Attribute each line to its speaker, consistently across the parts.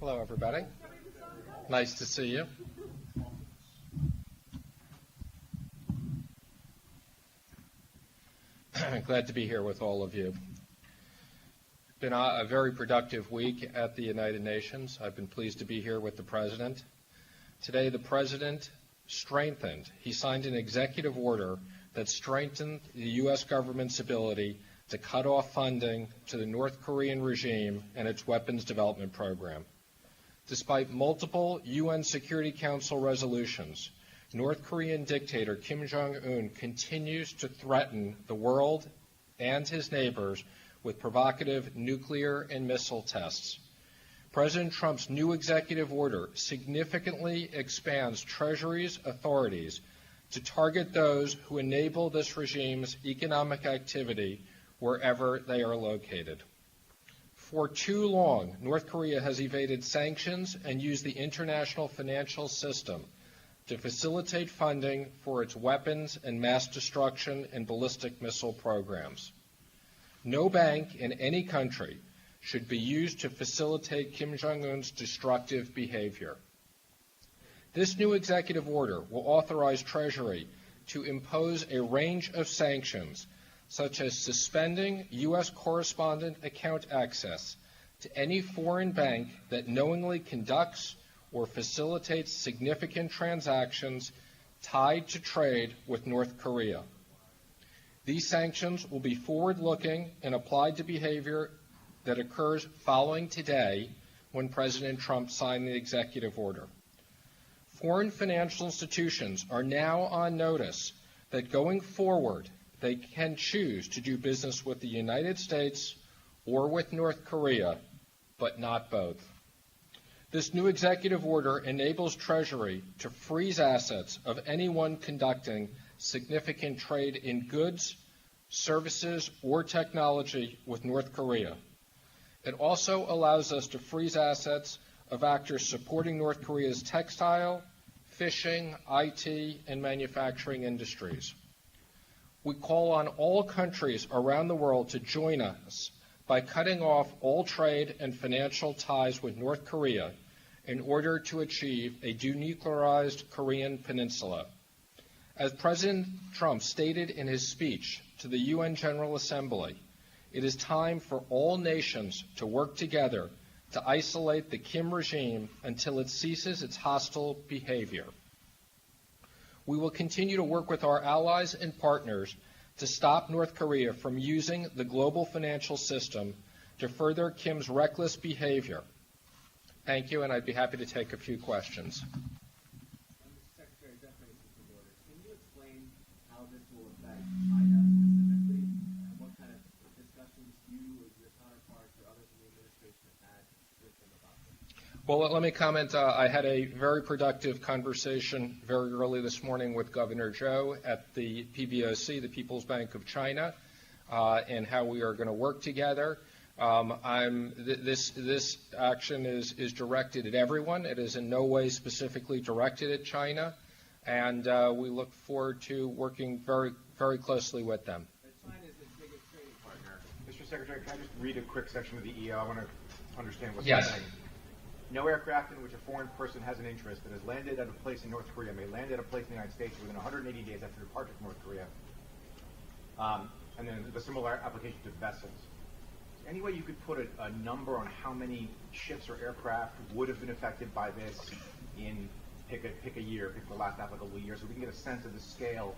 Speaker 1: Hello, everybody. Nice to see you. Glad to be here with all of you. Been a very productive week at the United Nations. I've been pleased to be here with the President. Today, the President he signed an executive order that strengthened the U.S. government's ability to cut off funding to the North Korean regime and its weapons development program. Despite multiple UN Security Council resolutions, North Korean dictator Kim Jong-un continues to threaten the world and his neighbors with provocative nuclear and missile tests. President Trump's new executive order significantly expands Treasury's authorities to target those who enable this regime's economic activity wherever they are located. For too long, North Korea has evaded sanctions and used the international financial system to facilitate funding for its weapons and mass destruction and ballistic missile programs. No bank in any country should be used to facilitate Kim Jong-un's destructive behavior. This new executive order will authorize Treasury to impose a range of sanctions such as suspending U.S. correspondent account access to any foreign bank that knowingly conducts or facilitates significant transactions tied to trade with North Korea. These sanctions will be forward-looking and applied to behavior that occurs following today when President Trump signed the executive order. Foreign financial institutions are now on notice that going forward, they can choose to do business with the United States or with North Korea, but not both. This new executive order enables Treasury to freeze assets of anyone conducting significant trade in goods, services, or technology with North Korea. It also allows us to freeze assets of actors supporting North Korea's textile, fishing, IT, and manufacturing industries. We call on all countries around the world to join us by cutting off all trade and financial ties with North Korea in order to achieve a denuclearized Korean peninsula. As President Trump stated in his speech to the UN General Assembly, it is time for all nations to work together to isolate the Kim regime until it ceases its hostile behavior. We will continue to work with our allies and partners to stop North Korea from using the global financial system to further Kim's reckless behavior. Thank you, and I'd be happy to take a few questions.
Speaker 2: Secretary, definitely some orders. Can you explain how this will affect China specifically, and what kind of discussions you, your counterparts, or others in the administration have had with them about this?
Speaker 1: Well, let me comment. I had a very productive conversation very early this morning with Governor Zhou at the PBOC, the People's Bank of China, and how we are going to work together. This action is directed at everyone. It is in no way specifically directed at China, and we look forward to working very, very closely with them.
Speaker 2: China is the biggest trading partner.
Speaker 3: Mr. Secretary, can I just read a quick section of the EO? I want to understand what's
Speaker 1: Yes.
Speaker 3: happening. No aircraft in which a foreign person has an interest that has landed at a place in North Korea may land at a place in the United States within 180 days after departure from North Korea. And then the similar application to vessels. Any way you could put a number on how many ships or aircraft would have been affected by this in pick a year, pick the last applicable year, so we can get a sense of the scale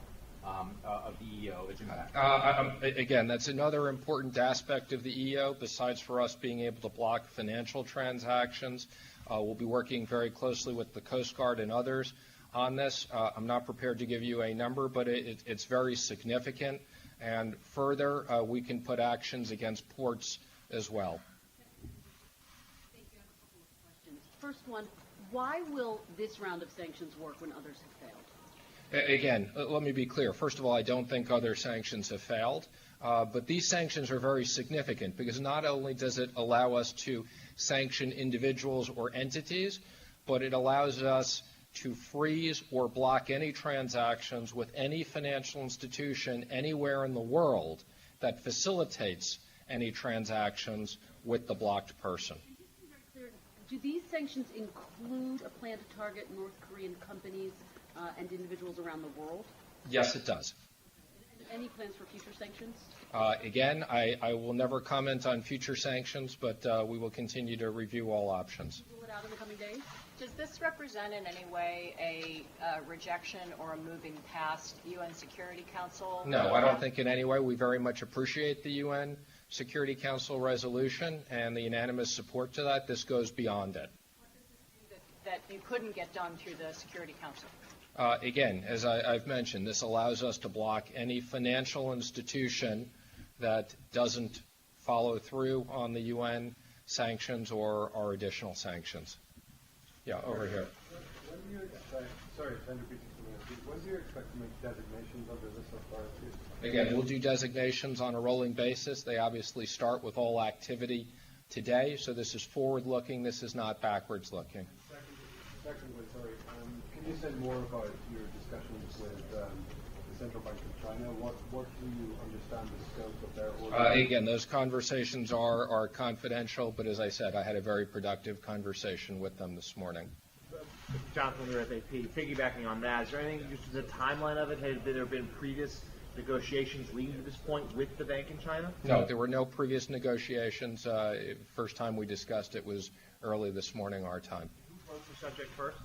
Speaker 3: of the EO that you're not asking?
Speaker 1: Again, that's another important aspect of the EO, besides for us being able to block financial transactions. We'll be working very closely with the Coast Guard and others on this. I'm not prepared to give you a number, but it's very significant. And further, we can put actions against ports as well.
Speaker 4: Thank you. I have a couple of questions. First one, why will this round of sanctions work when others have failed?
Speaker 1: Again, let me be clear. First of all, I don't think other sanctions have failed, but these sanctions are very significant because not only does it allow us to sanction individuals or entities, but it allows us to freeze or block any transactions with any financial institution anywhere in the world that facilitates any transactions with the blocked person.
Speaker 4: Do these sanctions include a plan to target North Korean companies and individuals around the world?
Speaker 1: Yes, it does.
Speaker 4: Any plans for future sanctions?
Speaker 1: Again, I will never comment on future sanctions, but we will continue to review all options.
Speaker 4: Rule it out in the coming days?
Speaker 5: Does this represent in any way a rejection or a moving past UN Security Council?
Speaker 1: No, I don't think in any way. We very much appreciate the UN Security Council resolution and the unanimous support to that. This goes beyond it.
Speaker 5: What does this do that you couldn't get done through the Security Council?
Speaker 1: Again, as I've mentioned, this allows us to block any financial institution that doesn't follow through on the UN sanctions or our additional sanctions. Yeah, over here.
Speaker 6: When do you expect, sorry, when do you expect to make designations under this authority?
Speaker 1: Again, we'll do designations on a rolling basis. They obviously start with all activity today, so this is forward-looking. This is not backwards-looking.
Speaker 6: Secondly, sorry, can you say more about your discussions with the Central Bank of China? What do you understand the scope of their order?
Speaker 1: Again, those conversations are confidential, but as I said, I had a very productive conversation with them this morning.
Speaker 2: Jonathan Miller, FAP. Piggybacking on that, is there anything, just the timeline of it? Have there been previous negotiations leading to this point with the bank in China?
Speaker 1: No, there were no previous negotiations. First time we discussed it was early this morning, our time.
Speaker 2: Who broached the subject first?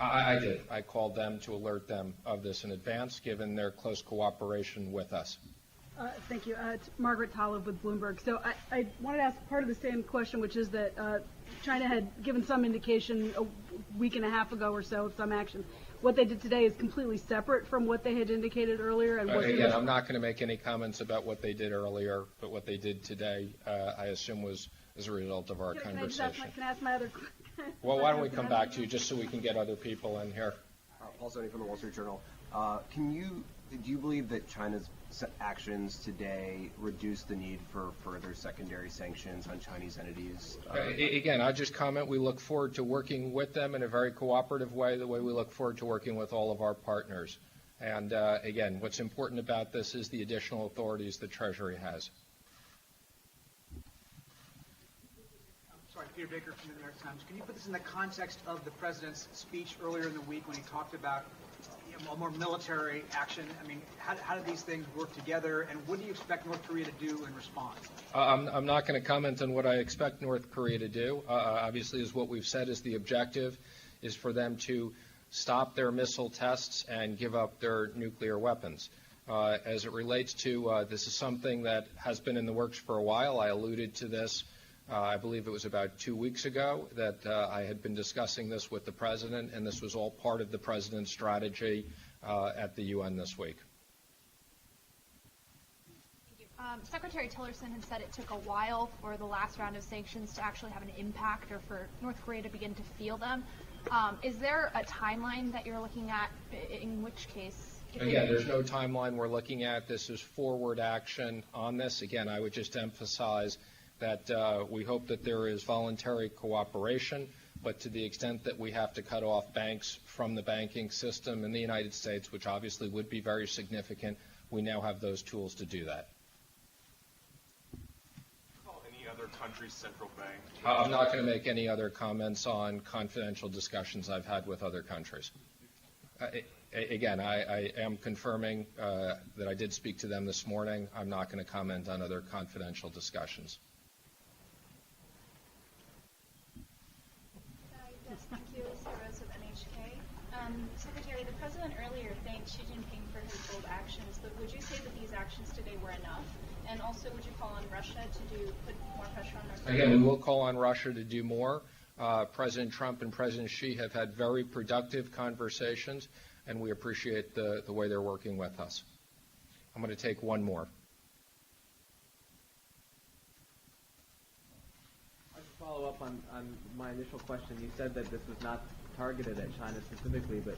Speaker 1: I did. I called them to alert them of this in advance, given their close cooperation with us.
Speaker 7: Thank you. It's Margaret Tollive with Bloomberg. So I wanted to ask part of the same question, which is that China had given some indication a week and a half ago or so of some action. What they did today is completely separate from what they had indicated earlier. And
Speaker 1: again, I'm not going to make any comments about what they did earlier, but what they did today, I assume, was as a result of our conversation.
Speaker 7: Can I ask my other question?
Speaker 1: Well, why don't we come back to you just so we can get other people in here?
Speaker 8: Paul Stoney from the Wall Street Journal. Do you believe that China's actions today reduce the need for further secondary sanctions on Chinese entities?
Speaker 1: Again, I'll just comment we look forward to working with them in a very cooperative way, the way we look forward to working with all of our partners. And again, what's important about this is the additional authorities the Treasury has.
Speaker 9: Sorry, Peter Baker from the New York Times. Can you put this in the context of the president's speech earlier in the week when he talked about a more military action? I mean, how do these things work together, and what do you expect North Korea to do in response?
Speaker 1: I'm not going to comment on what I expect North Korea to do. Obviously, as what we've said is the objective is for them to stop their missile tests and give up their nuclear weapons. As it relates to this is something that has been in the works for a while. I alluded to this. I believe it was about 2 weeks ago that I had been discussing this with the president, and this was all part of the president's strategy at the UN this week.
Speaker 10: Secretary Tillerson had said it took a while for the last round of sanctions to actually have an impact or for North Korea to begin to feel them. Is there a timeline that you're looking at, in which case?
Speaker 1: Again, there's no timeline we're looking at. This is forward action on this. Again, I would just emphasize that we hope that there is voluntary cooperation, but to the extent that we have to cut off banks from the banking system in the United States, which obviously would be very significant, we now have those tools to do that.
Speaker 11: Call any other country's central bank?
Speaker 1: I'm not going to make any other comments on confidential discussions I've had with other countries. Again, I am confirming that I did speak to them this morning. I'm not going to comment on other confidential discussions.
Speaker 10: Yes, thank you. Sarah Rose of NHK. Secretary, the president earlier thanked Xi Jinping for his bold actions, but would you say that these actions today were enough? And also, would you call on Russia to put more pressure on North Korea?
Speaker 1: Again, we will call on Russia to do more. President Trump and President Xi have had very productive conversations, and we appreciate the way they're working with us. I'm going to take one more.
Speaker 2: Follow up on my initial question. You said that this was not targeted at China specifically, but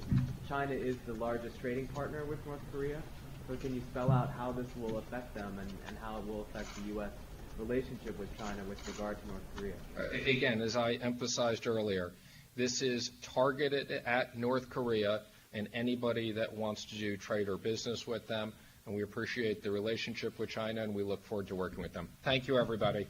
Speaker 2: China is the largest trading partner with North Korea. So can you spell out how this will affect them and how it will affect the U.S. relationship with China with regard to North Korea?
Speaker 1: Again, as I emphasized earlier, this is targeted at North Korea and anybody that wants to do trade or business with them. And we appreciate the relationship with China, and we look forward to working with them. Thank you, everybody.